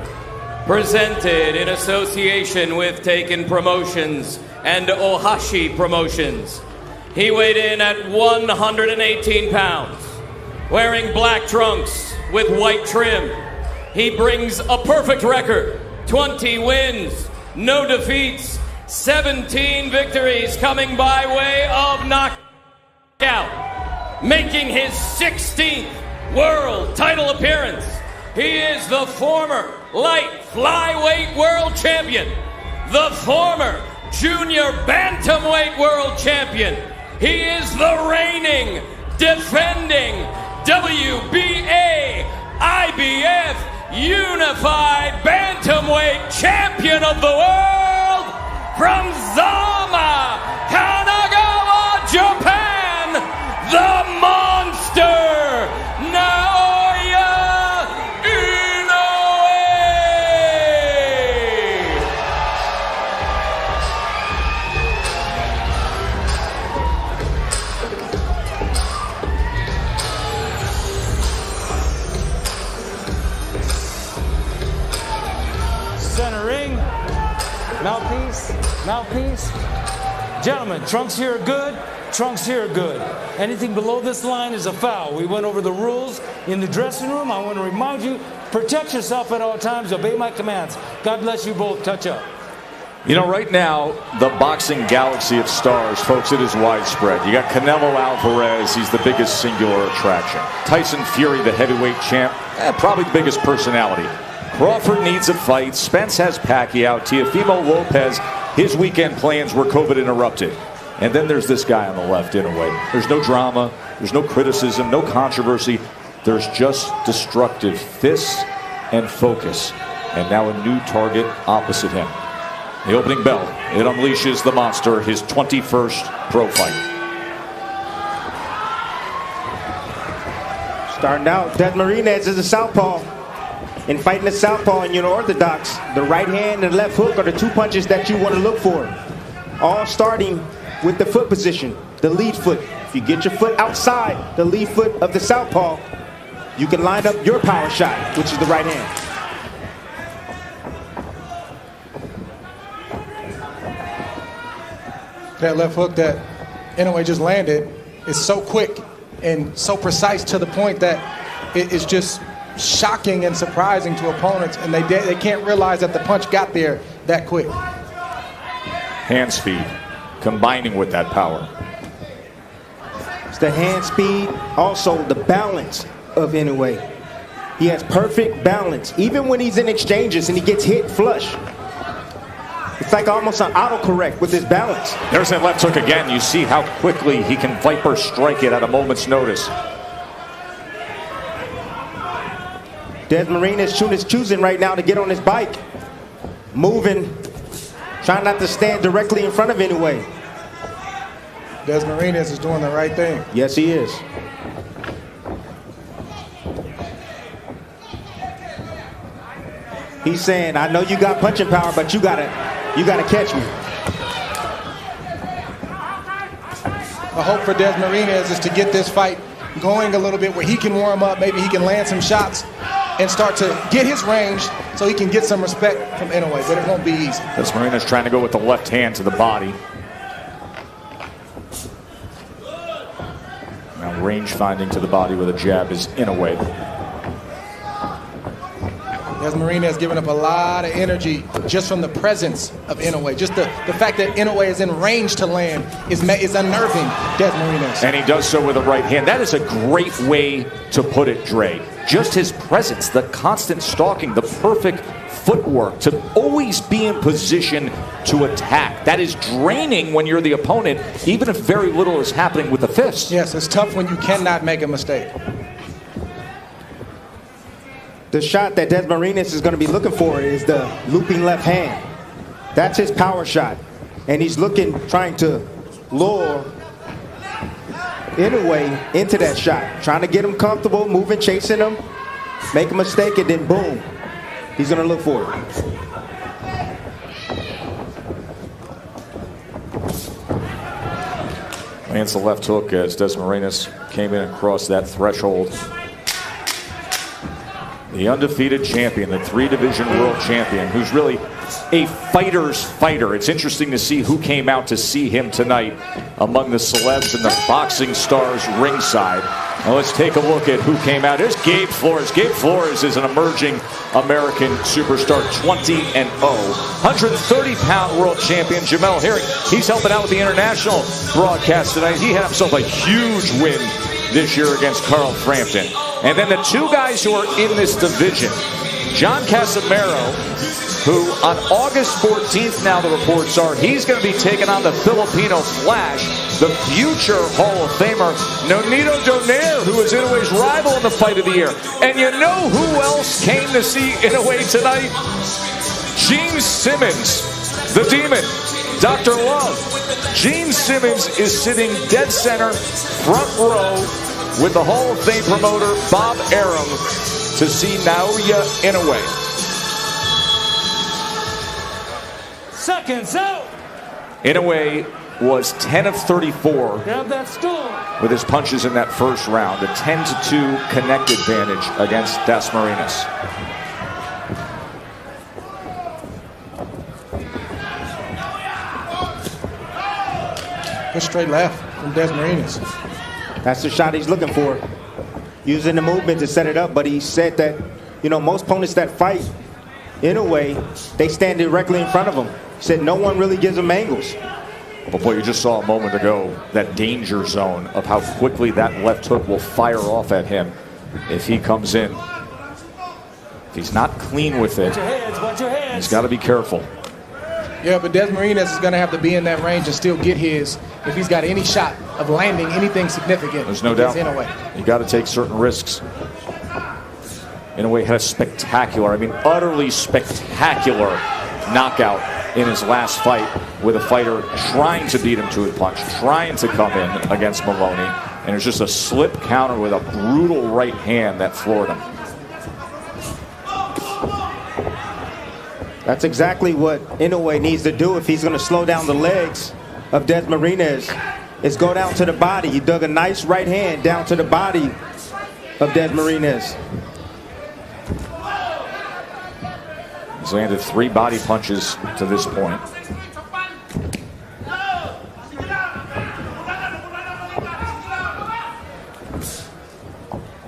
presented in association with Taken Promotions and Ohashi Promotions. He weighed in at 118 pounds, wearing black trunks with white trim. He brings a perfect record, 20 wins, no defeats, 17 victories coming by way of knockout, making his 16th world title appearance. He is the former light flyweight world champion, the former junior bantamweight world champion. He is the reigning, defending WBA IBF Unified Bantamweight Champion of the World from Zama, Kanagawa, Japan, the Monster, Naoya Inoue. Center ring, mouthpiece. Gentlemen, trunks here are good, trunks here are good. Anything below this line is a foul. We went over the rules in the dressing room. I want to remind you, protect yourself at all times, obey my commands. God bless you both, touch up. You know, right now, the boxing galaxy of stars, folks, it is widespread. You got Canelo Alvarez, he's the biggest singular attraction. Tyson Fury, the heavyweight champ, probably the biggest personality. Crawford needs a fight. Spence has Pacquiao. Teofimo Lopez, his weekend plans were COVID interrupted. And then there's this guy on the left, Inoue. There's no drama, there's no criticism, no controversy. There's just destructive fists and focus. And now a new target opposite him. The opening bell, it unleashes the monster, his 21st pro fight. Starting out, dASMARINAS is a southpaw. In fighting the southpaw and unorthodox, the right hand and left hook are the 2 punches that you want to look for. All starting with the foot position, the lead foot. If you get your foot outside the lead foot of the southpaw, you can line up your power shot, which is the right hand. That left hook that Inoue just landed is so quick and so precise to the point that it is just shocking and surprising to opponents, and they can't realize that the punch got there that quick. Hand speed combining with that power. It's the hand speed, also the balance of Inoue. He has perfect balance, even when he's in exchanges and he gets hit flush. like almost an autocorrect with his balance. There's that left hook again. You see how quickly he can Viper strike it at a moment's notice. dASMARINAS is choosing right now to get on his bike. Moving. Trying not to stand directly in front of Inoue. dASMARINAS is doing the right thing. Yes, he is. He's saying, I know you got punching power, but you gotta catch me. The hope for dASMARINAS is to get this fight going a little bit where he can warm up, maybe he can land some shots and start to get his range so he can get some respect from Inoue, but it won't be easy. dASMARINAS trying to go with the left hand to the body. Now range finding to the body with a jab is Inoue. dASMARINAS has given up a lot of energy just from the presence of Inoue. Just the fact that Inoue is in range to land is unnerving dASMARINAS. And he does so with a right hand. That is a great way to put it, Dre. Just his presence, the constant stalking, the perfect footwork to always be in position to attack. That is draining when you're the opponent, even if very little is happening with the fist. Yes, it's tough when you cannot make a mistake. The shot that dASMARINAS is going to be looking for is the looping left hand. That's his power shot. And he's trying to lure Inoue into that shot. Trying to get him comfortable, moving, chasing him, make a mistake, and then boom. He's going to look for it. Lands the left hook as dASMARINAS came in across that threshold. The undefeated champion, the 3-division world champion, who's really a fighter's fighter. It's interesting to see who came out to see him tonight among the celebs and the boxing stars ringside. Now let's take a look at who came out. Here's Gabe Flores. Gabe Flores is an emerging American superstar, 20-0. 130-pound world champion Jamel Herring. He's helping out with the international broadcast tonight. He had himself a huge win this year against Carl Frampton. And then the two guys who are in this division, John Casimiro, who on August 14th, now the reports are, he's going to be taking on the Filipino Flash, the future Hall of Famer, Nonito Donaire, who is Inoue's rival in the fight of the year. And you know who else came to see Inoue tonight? Gene Simmons, the Demon, Dr. Love. Gene Simmons is sitting dead center, front row, with the Hall of Fame promoter Bob Arum to see Naoya Inoue. Seconds out. Inoue was 10 of 34 Grab that stool. with his punches in that first round. A 10-2 connect advantage against dASMARINAS. Good straight left from dASMARINAS. That's the shot he's looking for. Using the movement to set it up, but he said that, you know, most opponents that fight Inoue, they stand directly in front of him. He said no one really gives him angles. But what you just saw a moment ago, that danger zone of how quickly that left hook will fire off at him if he comes in. If he's not clean with it, Watch your heads. he's got to be careful. Yeah, but dASMARINAS is going to have to be in that range and still get his if he's got any shot of landing anything significant. There's no doubt. Inoue. You got to take certain risks. Inoue had a spectacular, utterly spectacular knockout in his last fight with a fighter trying to beat him to a punch, trying to come in against Maloney. And it was just a slip counter with a brutal right hand that floored him. That's exactly what Inoue needs to do if he's going to slow down the legs of dASMARINAS, is go down to the body. He dug a nice right hand down to the body of dASMARINAS. He's landed 3 body punches to this point.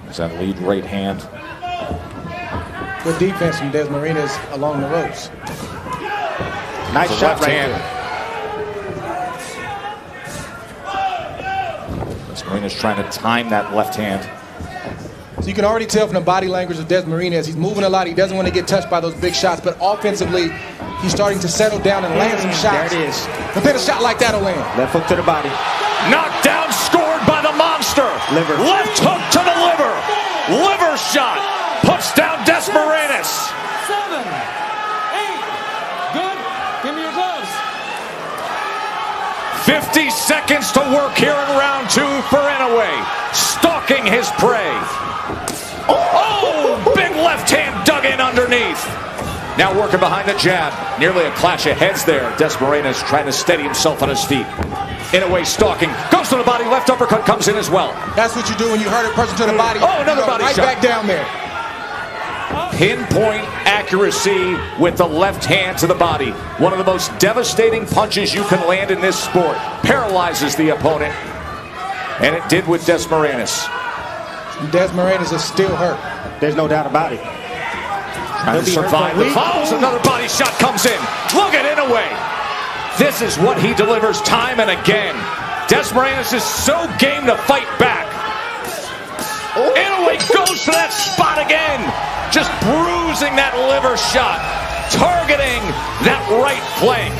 There's that lead right hand. Good defense from dASMARINAS along the ropes. Nice shot right there. dASMARINAS trying to time that left hand. So you can already tell from the body language of dASMARINAS, he's moving a lot. He doesn't want to get touched by those big shots, but offensively, he's starting to settle down and land some shots. There it is. But then a shot like that will land. Left hook to the body. Knocked down, scored by the monster. Liver. Left hook to the liver. Liver shot. Puts down dASMARINAS. 7, 8. Good. Give me your gloves. 50 seconds to work here in round 2 for Inoue. Stalking his prey. Oh, big left hand dug in underneath. Now working behind the jab. Nearly a clash of heads there. dASMARINAS trying to steady himself on his feet. Inoue stalking. Goes to the body. Left uppercut comes in as well. That's what you do when you hurt a person to the body. Oh, another body right shot. Back down there. Pinpoint accuracy with the left hand to the body. One of the most devastating punches you can land in this sport. Paralyzes the opponent. And it did with dASMARINAS. dASMARINAS is still hurt. There's no doubt about it. Trying to survive the fouls. Another body shot comes in. Look at Inoue. This is what he delivers time and again. dASMARINAS is so game to fight back. Inoue goes to that spot again. Just bruising that liver shot. Targeting that right flank.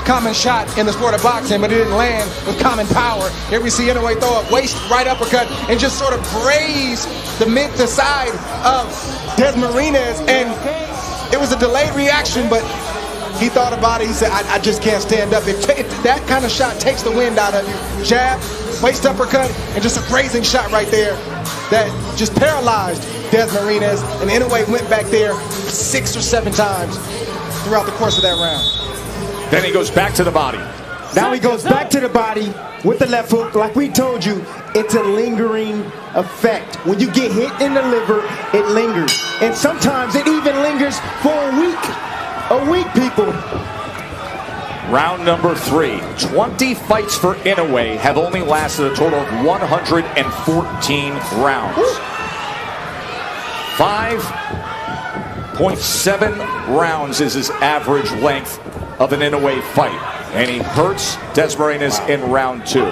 Common shot in the sport of boxing, but it didn't land with common power. Here we see Inoue throw a waist right uppercut and just sort of graze the mid to side of dASMARINAS, and it was a delayed reaction, but he thought about it. He said, I just can't stand up. If that kind of shot takes the wind out of you, jab, waist uppercut, and just a grazing shot right there that just paralyzed dASMARINAS, and Inoue went back there 6 or 7 times throughout the course of that round. Then he goes back to the body. Now he goes back to the body with the left hook. Like we told you, it's a lingering effect. When you get hit in the liver, it lingers. And sometimes it even lingers for a week. A week, people. Round number 3. 20 fights for Inoue have only lasted a total of 114 rounds. 5.7 rounds is his average length of an Inoue fight. And he hurts dASMARINAS in round 2.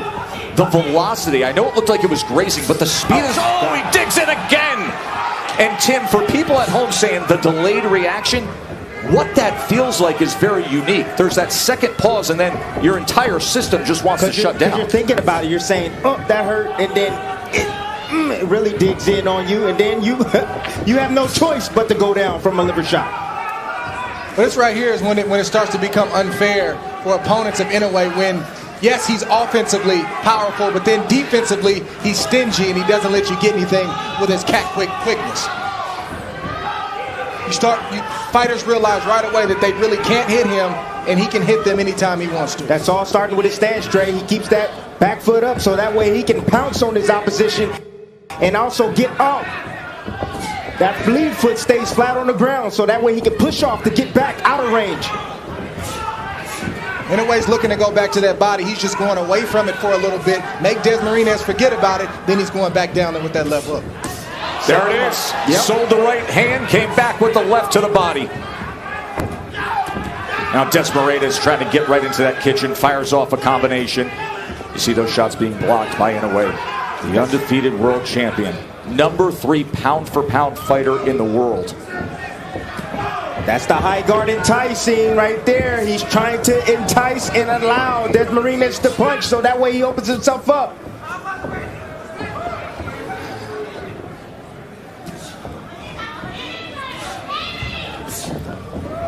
The velocity, I know it looked like it was grazing, but the speed is... Oh, he digs in again! And Tim, for people at home saying the delayed reaction, what that feels like is very unique. There's that second pause, and then your entire system just wants to shut down. You're thinking about it. You're saying, oh, that hurt, and then it really digs in on you, and then you you have no choice but to go down from a liver shot. But this right here is when it starts to become unfair for opponents of Inoue when, yes, he's offensively powerful, but then defensively, he's stingy and he doesn't let you get anything with his quickness. Fighters realize right away that they really can't hit him, and he can hit them anytime he wants to. That's all starting with his stance, Trey. He keeps that back foot up so that way he can pounce on his opposition and also get up. That bleed foot stays flat on the ground so that way he can push off to get back out of range. Inoue's looking to go back to that body. He's just going away from it for a little bit. Make dASMARINAS forget about it. Then he's going back down there with that left hook. There it is. Yep. Sold the right hand, came back with the left to the body. Now dASMARINAS trying to get right into that kitchen, fires off a combination. You see those shots being blocked by Inoue, the undefeated world champion. Number 3 pound-for-pound fighter in the world. That's the high guard enticing right there. He's trying to entice and allow dASMARINAS to punch so that way he opens himself up.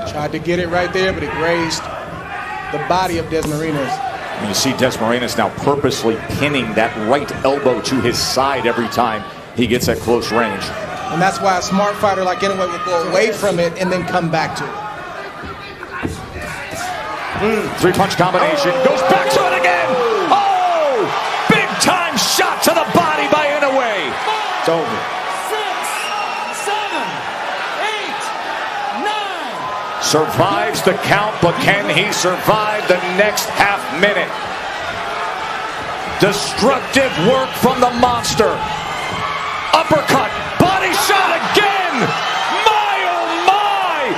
Tried to get it right there, but it grazed the body of dASMARINAS. And you see dASMARINAS now purposely pinning that right elbow to his side every time he gets at close range. And that's why a smart fighter like Inoue would go away from it and then come back to it. 3-punch combination. Goes back to it again. Oh! Big time shot to the body by Inoue. It's over. 6, 7, 8, 9. Survives the count, but can he survive the next half minute? Destructive work from the monster. Uppercut, body shot again. My, oh my.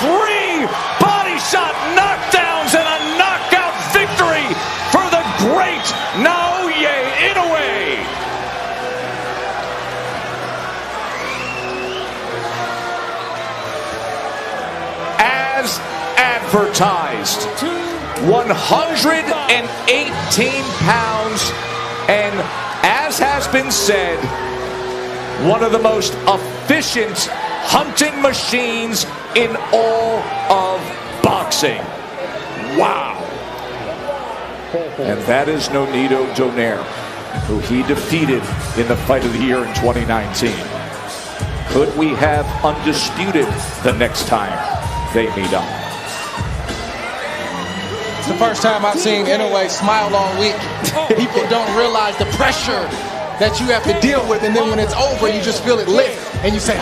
3 body shot knockdowns and a knockout victory for the great Naoya Inoue. As advertised, 118 pounds, and as has been said, one of the most efficient hunting machines in all of boxing. Wow. And that is Nonito Donaire, who he defeated in the fight of the year in 2019. Could we have undisputed the next time they meet up? It's the first time I've seen Inoue smile all week. People don't realize the pressure that you have to deal with, and then when it's over, you just feel it lift, and you say,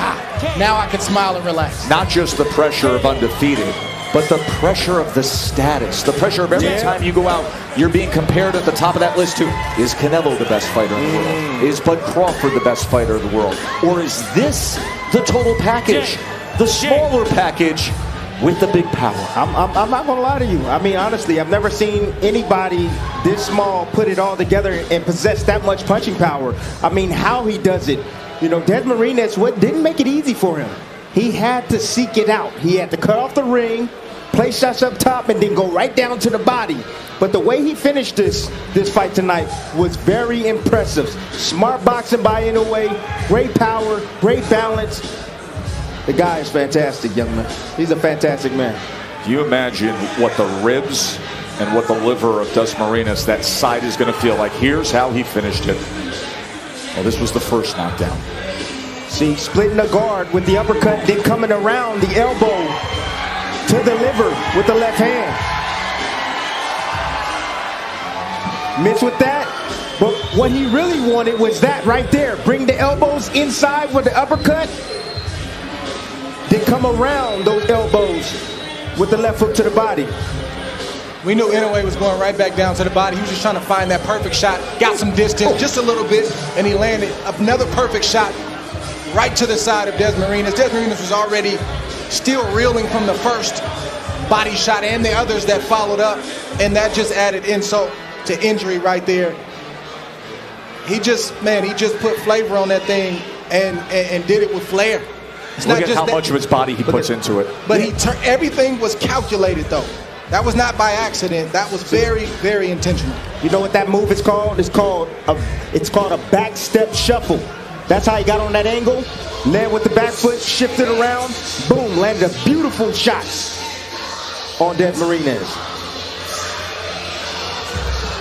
now I can smile and relax. Not just the pressure of undefeated, but the pressure of the status, the pressure of every time you go out, you're being compared at the top of that list to, is Canelo the best fighter in the world? Is Bud Crawford the best fighter in the world? Or is this the total package, the smaller package with the big power? I'm not gonna lie to you. I mean, honestly, I've never seen anybody this small put it all together and possess that much punching power. I mean, how he does it. You know, dASMARINAS didn't make it easy for him. He had to seek it out. He had to cut off the ring, place shots up top, and then go right down to the body. But the way he finished this fight tonight was very impressive. Smart boxing by Inoue, great power, great balance. The guy is fantastic, young man. He's a fantastic man. Do you imagine what the ribs and what the liver of dASMARINAS, that side, is going to feel like? Here's how he finished it. Well, this was the first knockdown. See, splitting the guard with the uppercut, then coming around the elbow to the liver with the left hand. Missed with that, but what he really wanted was that right there. Bring the elbows inside with the uppercut, then come around those elbows with the left hook to the body. We knew Inoue was going right back down to the body. He was just trying to find that perfect shot. Got some distance, just a little bit, and he landed another perfect shot right to the side of dASMARINAS. dASMARINAS was already still reeling from the first body shot and the others that followed up, and that just added insult to injury right there. He just put flavor on that thing and did it with flair. It's Look not at just how much of his body he puts into it. But everything was calculated, though. That was not by accident. That was very, very intentional. You know what that move is called? It's called a back step shuffle. That's how he got on that angle. Led with the back foot, shifted around, boom, landed a beautiful shot on dASMARINAS.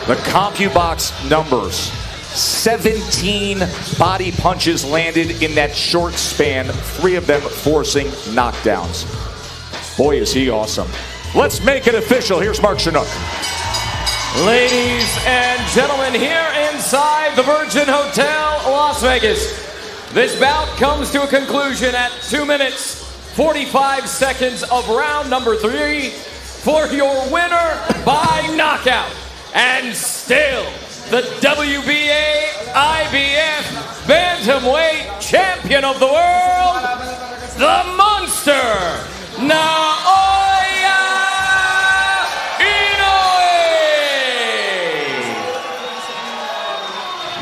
The CompuBox numbers. 17 body punches landed in that short span, 3 of them forcing knockdowns. Boy, is he awesome. Let's make it official. Here's Mark Chinook. Ladies and gentlemen, here inside the Virgin Hotel, Las Vegas, this bout comes to a conclusion at 2 minutes, 45 seconds of round number 3 for your winner by knockout. And still, the WBA IBF Bantamweight Champion of the World, the Monster, Naoya Inoue.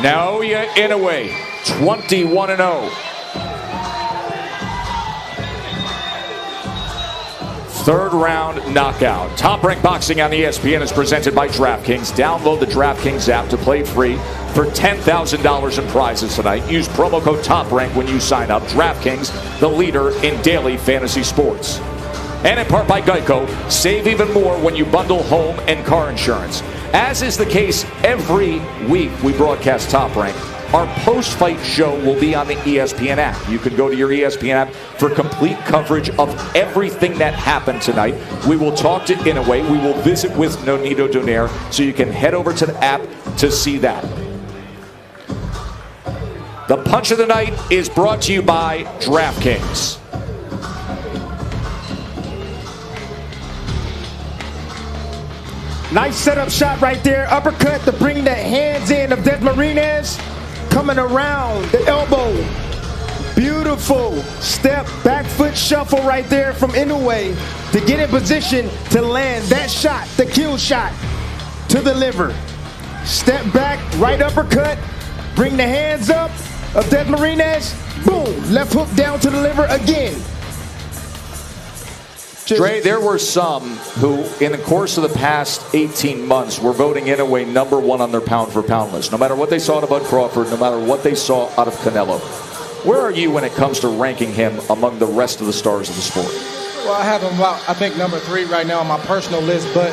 Naoya Inoue, 21-0. Third round knockout. Top Rank Boxing on ESPN is presented by DraftKings. Download the DraftKings app to play free for $10,000 in prizes tonight. Use promo code TOPRANK when you sign up. DraftKings, the leader in daily fantasy sports. And in part by Geico, save even more when you bundle home and car insurance. As is the case every week we broadcast Top Rank, our post-fight show will be on the ESPN app. You can go to your ESPN app for complete coverage of everything that happened tonight. We will talk to Inoue. We will visit with Nonito Donaire, so you can head over to the app to see that. The Punch of the Night is brought to you by DraftKings. Nice setup shot right there. Uppercut to bring the hands in of dASMARINAS. Coming around the elbow. Beautiful step, back foot shuffle right there from Inoue to get in position to land that shot, the kill shot to the liver. Step back, right uppercut. Bring the hands up of dASMARINAS. Boom, left hook down to the liver again. Dre, there were some who, in the course of the past 18 months, were voting Inoue #1 on their pound-for-pound list. No matter what they saw out of Bud Crawford, no matter what they saw out of Canelo. Where are you when it comes to ranking him among the rest of the stars of the sport? Well, I have him about, I think, #3 right now on my personal list, but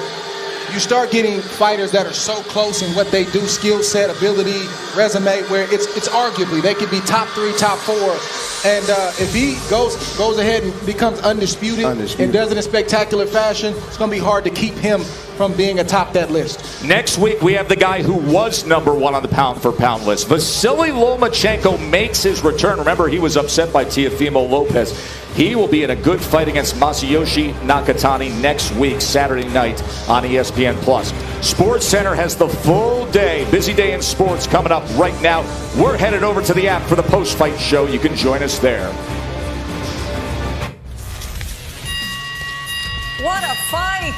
you start getting fighters that are so close in what they do, skill set, ability, resume, where it's arguably they could be top 3, top 4. And if he goes ahead and becomes undisputed and does it in spectacular fashion, it's going to be hard to keep him from being atop that list. Next week, we have the guy who was #1 on the pound-for-pound list. Vasily Lomachenko makes his return. Remember, he was upset by Teofimo Lopez. He will be in a good fight against Masayoshi Nakatani next week, Saturday night on ESPN+. Sports Center has the full day, busy day in sports coming up right now. We're headed over to the app for the post-fight show. You can join us there. What a fight!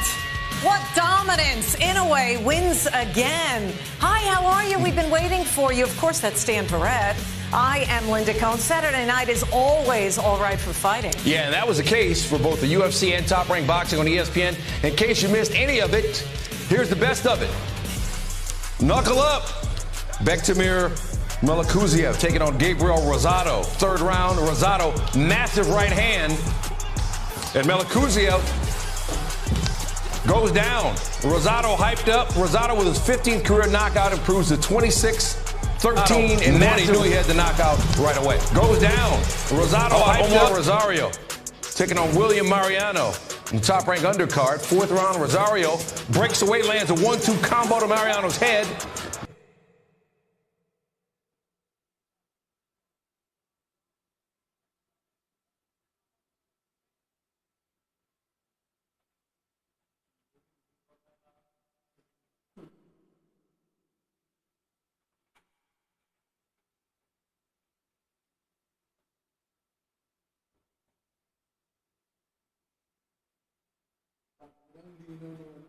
What dominance! Inoue wins again. Hi, how are you? We've been waiting for you. Of course, that's Stan Barrett. I am Linda Cohn. Saturday night is always all right for fighting. Yeah, and that was the case for both the UFC and Top Rank Boxing on ESPN. In case you missed any of it, here's the best of it. Knuckle up. Bektemir Melikuziev taking on Gabriel Rosado. Third round, Rosado, massive right hand. And Melikuziev goes down. Rosado hyped up. Rosado with his 15th career knockout improves to 26-13, and Manny knew he had the knockout right away. Goes down. Rosado hyped up. Rosario taking on William Mariano in Top Rank undercard. Fourth round, Rosario breaks away, lands a 1-2 combo to Mariano's head.